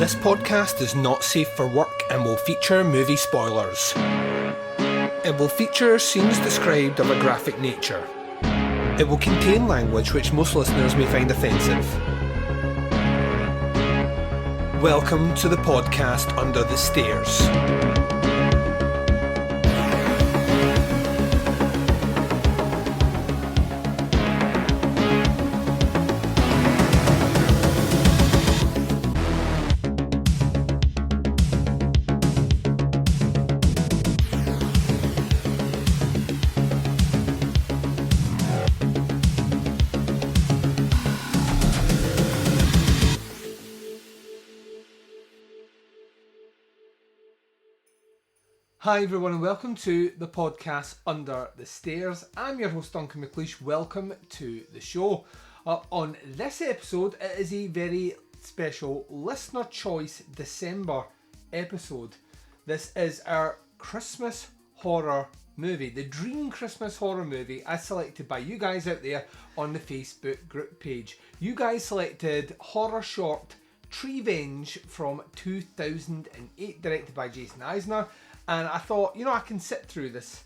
This podcast is not safe for work and will feature movie spoilers. It will feature scenes described of a graphic nature. It will contain language which most listeners may find offensive. Welcome to the podcast Under the Stairs. Hi everyone and welcome to the podcast Under the Stairs. I'm your host Duncan McLeish. Welcome to the show. On this episode, it is a very special listener choice December episode. This is our Christmas horror movie, the dream Christmas horror movie as selected by you guys out there on the Facebook group page. You guys selected horror short Treevenge from 2008, directed by Jason Eisner. And I thought, I can sit through this.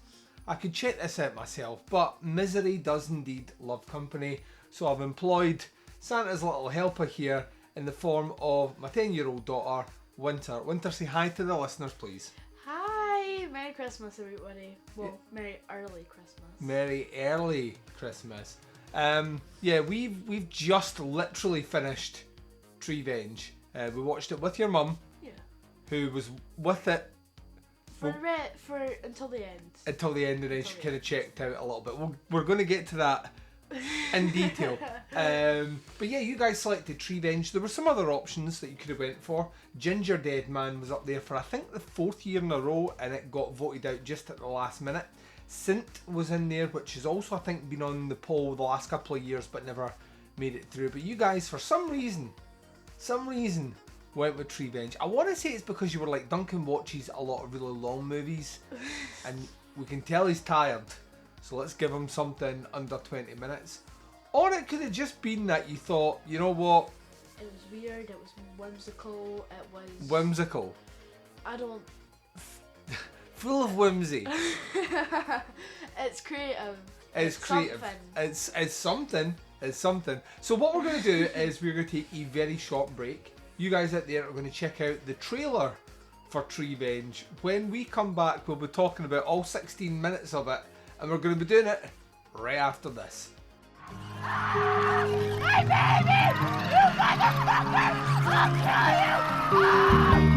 I could check this out myself, but misery does indeed love company. So I've employed Santa's little helper here in the form of my 10-year-old daughter, Winter. Winter, say hi to the listeners, please. Hi! Merry Christmas, everybody. Well, Merry early Christmas. Merry early Christmas. We've just literally finished Treevenge. We watched it with your mum, who was with it until the end. Until the end, and then she kind of checked out a little bit. We're going to get to that in detail. But yeah, you guys selected Treevenge. There were some other options that you could have went for. Ginger Dead Man was up there for I think the 4th year in a row, and it got voted out just at the last minute. Sint was in there, which has also I think been on the poll the last couple of years, but never made it through. But you guys, for some reason, went with Treevenge. I want to say it's because you were like, Duncan watches a lot of really long movies and we can tell he's tired, so let's give him something under 20 minutes. Or it could have just been that you thought, you know what? It was weird, it was whimsical, it was... Whimsical. I don't... Full of whimsy. It's creative. It's creative. Something. It's something. So what we're going to do is we're going to take a very short break. You guys out there are going to check out the trailer for Treevenge. When we come back, we'll be talking about all 16 minutes of it, and we're going to be doing it right after this. Hey baby! You motherfucker! I'll kill you!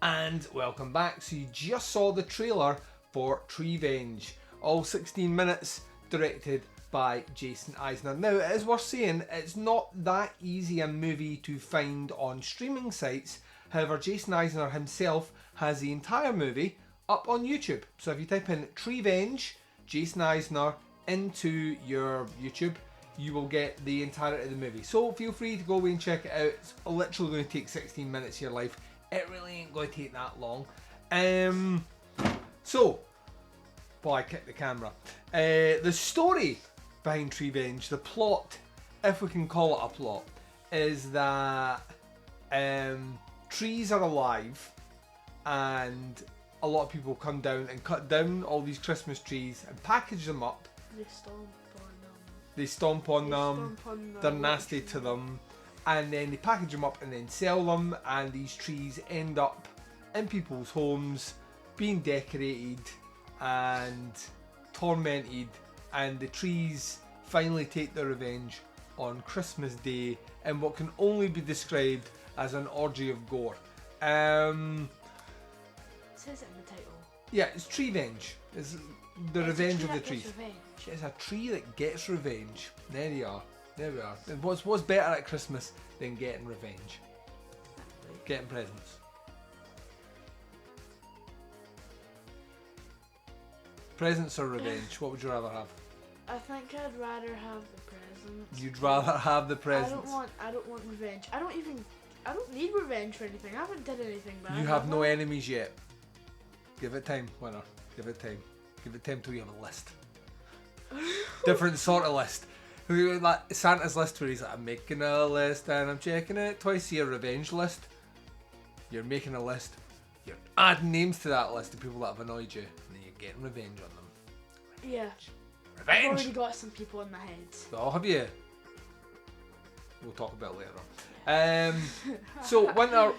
And welcome back. So you just saw the trailer for Treevenge. All 16 minutes, directed by Jason Eisner. Now, it is worth saying, it's not that easy a movie to find on streaming sites. However, Jason Eisner himself has the entire movie up on YouTube. So if you type in Treevenge, Jason Eisner into your YouTube, you will get the entirety of the movie. So feel free to go away and check it out. It's literally going to take 16 minutes of your life. It really ain't going to take that long. I kicked the camera. The story behind Treevenge, the plot, if we can call it a plot, is that trees are alive and a lot of people come down and cut down all these Christmas trees and package them up. They stomp on them. They're nasty to them. And then they package them up and then sell them, and these trees end up in people's homes being decorated and tormented, and the trees finally take their revenge on Christmas Day in what can only be described as an orgy of gore. It says it in the title. Yeah, it's Treevenge. It's the It's a revenge tree of the that gets trees. revenge. It's a tree that gets revenge. There you are. There we are. And what's better at Christmas than getting revenge? Getting presents. Presents or revenge? What would you rather have? I think I'd rather have the presents. You'd rather have the presents. I don't want revenge. I don't need revenge for anything. I haven't done anything bad. You have no enemies yet. Give it time, winner. Give it time. Give it time till you have a list. Different sort of list. Like Santa's list where he's like, I'm making a list and I'm checking it twice. See a revenge list. You're making a list. You're adding names to that list of people that have annoyed you, and then you're getting revenge on them. Yeah. I've Revenge! already got some people in my head. Oh, have you? We'll talk about it later on. So, Winter,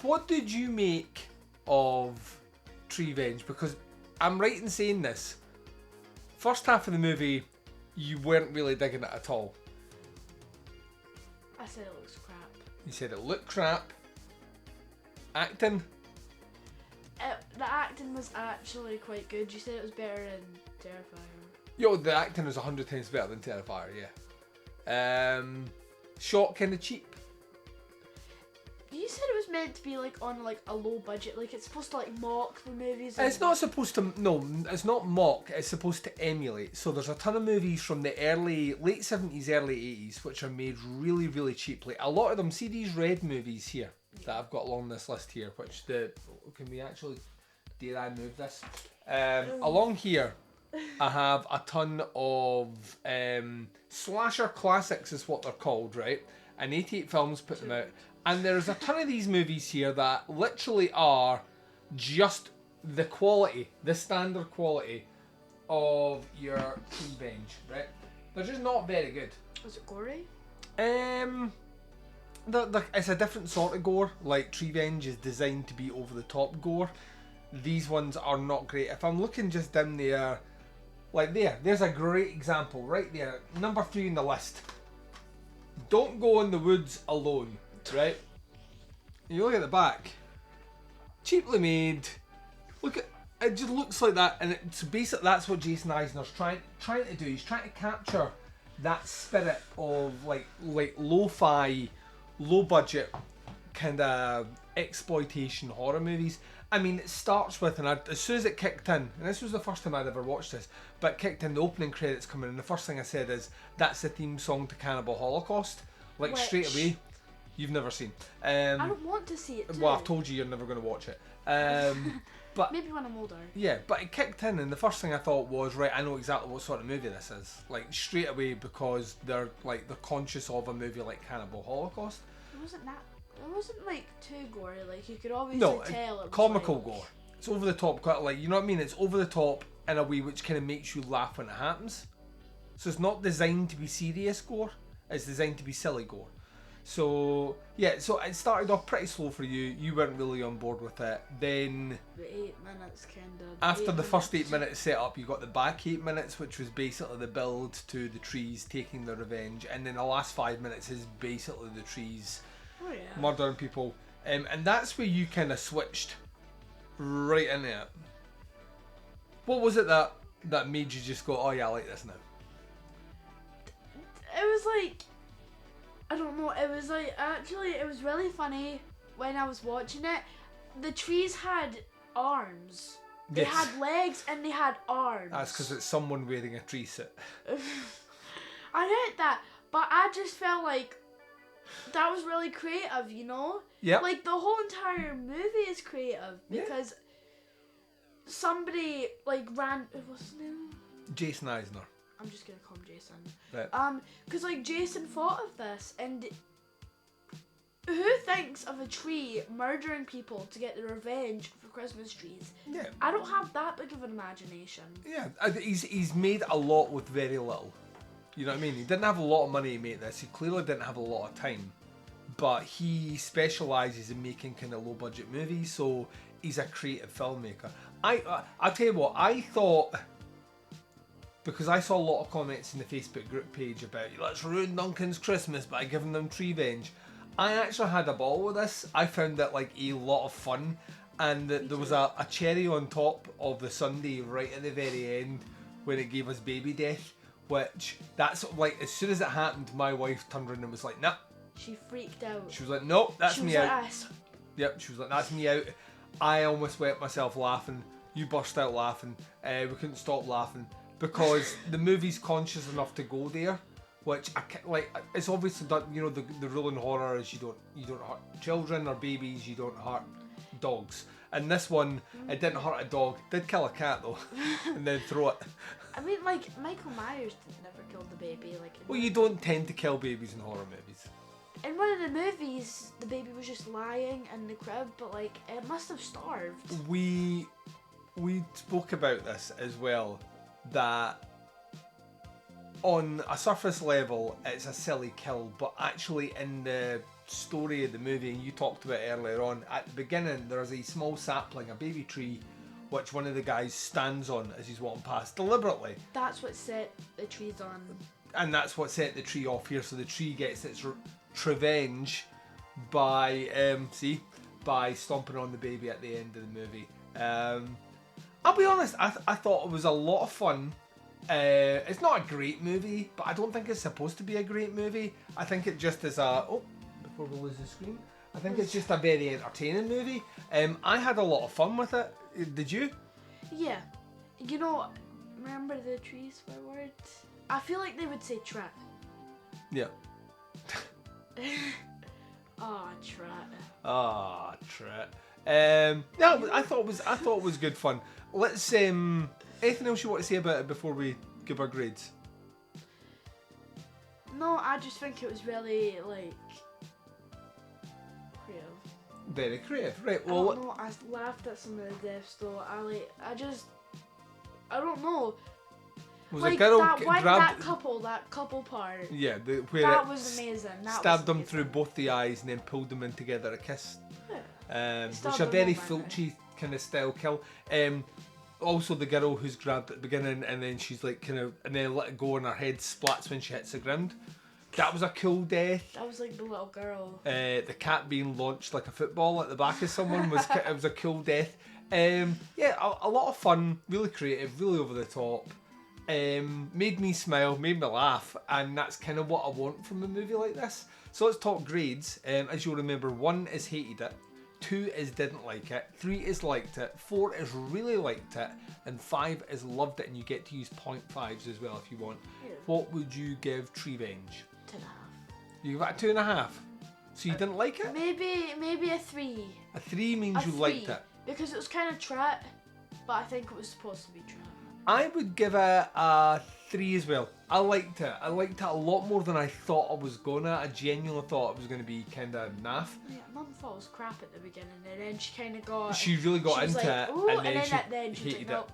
what did you make of Treevenge? Because I'm right in saying this. First half of the movie, you weren't really digging it at all. I said it looks crap. You said it looked crap. Acting, The acting was actually quite good. You said it was better in Terrifier. yo, the acting is 100 times better than Terrifier, yeah. Shot kind of cheap. You said it was meant to be like on like a low budget, like it's supposed to like mock the movies. It's not supposed to, no, it's not mock, it's supposed to emulate. So there's a ton of movies from the late 70s, early 80s, which are made really, really cheaply. A lot of them, see these red movies here that I've got along this list here, which can we actually, dare I move this? Along here, I have a ton of slasher classics is what they're called, right? And 88 Films put them out. And there's a ton of these movies here that literally are just the quality, the standard quality of your Treevenge, right? They're just not very good. Was it gory? It's a different sort of gore. Like Treevenge is designed to be over the top gore. These ones are not great. If I'm looking just down there, like there's a great example right there. Number 3 in the list. Don't go in the woods alone. Right? You look at the back. Cheaply made. Look at it, just looks like that, and it's basically that's what Jason Eisner's trying to do. He's trying to capture that spirit of like lo-fi, low budget kind of exploitation horror movies. I mean, it starts with, and as soon as it kicked in, and this was the first time I'd ever watched this, but it kicked in, the opening credits coming in, the first thing I said is, that's the theme song to Cannibal Holocaust. Like straight away. You've never seen. I don't want to see it too. Well, I've told you you're never going to watch it. But maybe when I'm older. Yeah, but it kicked in, and the first thing I thought was, right, I know exactly what sort of movie this is. Like straight away, because they're conscious of a movie like Cannibal Holocaust. It wasn't like too gory. Like you could obviously tell. It was comical like... gore. It's over the top, quite like, you know what I mean. It's over the top in a way which kind of makes you laugh when it happens. So it's not designed to be serious gore. It's designed to be silly gore. So yeah, so it started off pretty slow for you. You weren't really on board with it. Then the 8 minutes kind of. After the first 8 minutes set up, you got the back 8 minutes, which was basically the build to the trees taking their revenge, and then the last 5 minutes is basically the trees murdering people. And that's where you kind of switched right into it. What was it that made you just go, oh yeah, I like this now? It was like, I don't know, it was like, actually, it was really funny when I was watching it. The trees had arms. They had legs and they had arms. That's because it's someone wearing a tree suit. I heard that, but I just felt like that was really creative, you know? Yeah. Like, the whole entire movie is creative because somebody, like, what's his name? Jason Eisner. I'm just gonna call him Jason. Right. Because like Jason thought of this, and who thinks of a tree murdering people to get the revenge for Christmas trees? Yeah. I don't have that big of an imagination. Yeah, he's made a lot with very little. You know what I mean? He didn't have a lot of money to make this. He clearly didn't have a lot of time. But he specialises in making kind of low budget movies, so he's a creative filmmaker. I'll tell you what, I thought because I saw a lot of comments in the Facebook group page about, let's ruin Duncan's Christmas by giving them Treevenge. I actually had a ball with this. I found it like a lot of fun, and there was a cherry on top of the Sunday right at the very end when it gave us baby death, which that's like, as soon as it happened, my wife turned around and was like, nah. She freaked out. She was like, nope, that's me out. Us. Yep, she was like, that's me out. I almost wet myself laughing. You burst out laughing. We couldn't stop laughing because the movie's conscious enough to go there, which I like. It's obviously done. You know, the rule in horror is you don't hurt children or babies. You don't hurt dogs. And this one, it didn't hurt a dog. Did kill a cat though, and then throw it. I mean, like Michael Myers never killed the baby. Like. Well, you don't tend to kill babies in horror movies. In one of the movies, the baby was just lying in the crib, but like it must have starved. We spoke about this as well, that on a surface level it's a silly kill, but actually in the story of the movie, and you talked about earlier on, at the beginning there's a small sapling, a baby tree, which one of the guys stands on as he's walking past deliberately. That's what set the trees on. And that's what set the tree off here, so the tree gets its Treevenge by by stomping on the baby at the end of the movie. I'll be honest, I thought it was a lot of fun. It's not a great movie, but I don't think it's supposed to be a great movie. I think it just is before we lose the screen, I think it's just a very entertaining movie. I had a lot of fun with it. Did you? Yeah. You know, remember the trees were words? I feel like they would say trap. Yeah. Trat. No, I thought it was good fun. Let's anything else you want to say about it before we give our grades? No, I just think it was really like creative. Very creative, right? I don't know. I laughed at some of the deaths though. I don't know. Was like a girl that couple part. Yeah, that was amazing. Stabbed them through both the eyes and then pulled them in together a kiss. Yeah. Which a very Fulci kind of style kill. Also the girl who's grabbed at the beginning and then she's like and then let it go and her head splats when she hits the ground. That was a cool death. That was like the little girl. The cat being launched like a football at the back of someone was it was a cool death. Yeah, a lot of fun, really creative, really over the top. Made me smile, made me laugh, and that's kind of what I want from a movie like this. So let's talk grades. As you'll remember, 1 is hated it, 2 is didn't like it, 3 is liked it, 4 is really liked it, and 5 is loved it, and you get to use 0.5s as well if you want. Yeah. What would you give Treevenge? 2.5. You give it a 2.5? So you didn't like it? Maybe a 3. A 3 means you liked it. Because it was kind of trat, but I think it was supposed to be trat. I would give it a 3 as well. I liked it. I liked it a lot more than I thought I was gonna. I genuinely thought it was gonna be kind of naff. Yeah, Mum thought it was crap at the beginning, and then she kind of got. She really got into like, it, and then she hated nope.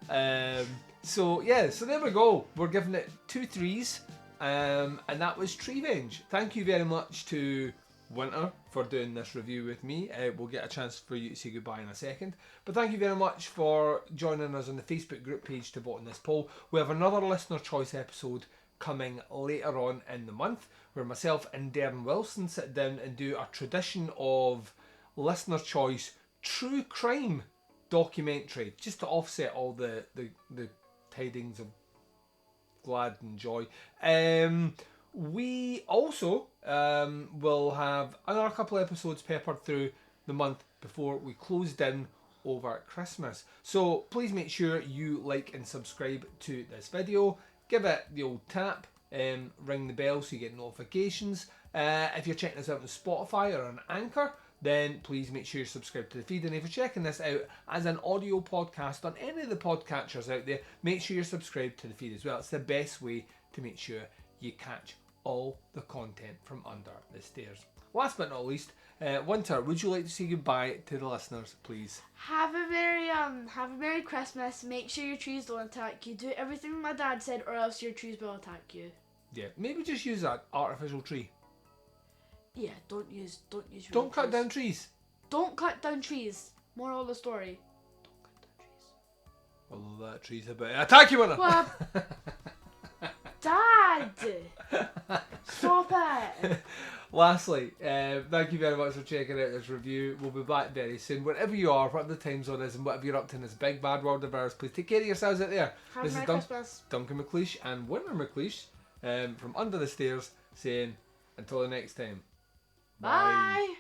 it. So yeah, so there we go. We're giving it 2 3s, and that was Treevenge. Thank you very much to Winter for doing this review with me. We'll get a chance for you to say goodbye in a second, but thank you very much for joining us on the Facebook group page to vote on this poll. We have another listener choice episode coming later on in the month where myself and Darren Wilson sit down and do a tradition of listener choice true crime documentary, just to offset all the tidings of glad and joy. We also will have another couple episodes peppered through the month before we close down over Christmas. So please make sure you like and subscribe to this video. Give it the old tap, ring the bell so you get notifications. If you're checking us out on Spotify or on Anchor, then please make sure you subscribe to the feed. And if you're checking this out as an audio podcast on any of the podcatchers out there, make sure you're subscribed to the feed as well. It's the best way to make sure you catch all the content from Under the Stairs. Last but not least, Winter, would you like to say goodbye to the listeners, please? Have a Merry Christmas. Make sure your trees don't attack you. Do everything my dad said, or else your trees will attack you. Yeah, maybe just use that artificial tree. Yeah, don't use. Don't cut down trees. Don't cut down trees. Moral of the story. Don't cut down trees. Although that tree's about to attack you with it. Well, Dad! Stop it! Lastly, thank you very much for checking out this review. We'll be back very soon. Wherever you are, whatever the time zone is, and whatever you're up to in this big bad world of ours, please take care of yourselves out there. Have This a is Merry Christmas. Duncan McLeish and Winter McLeish from Under the Stairs saying, until the next time. Bye.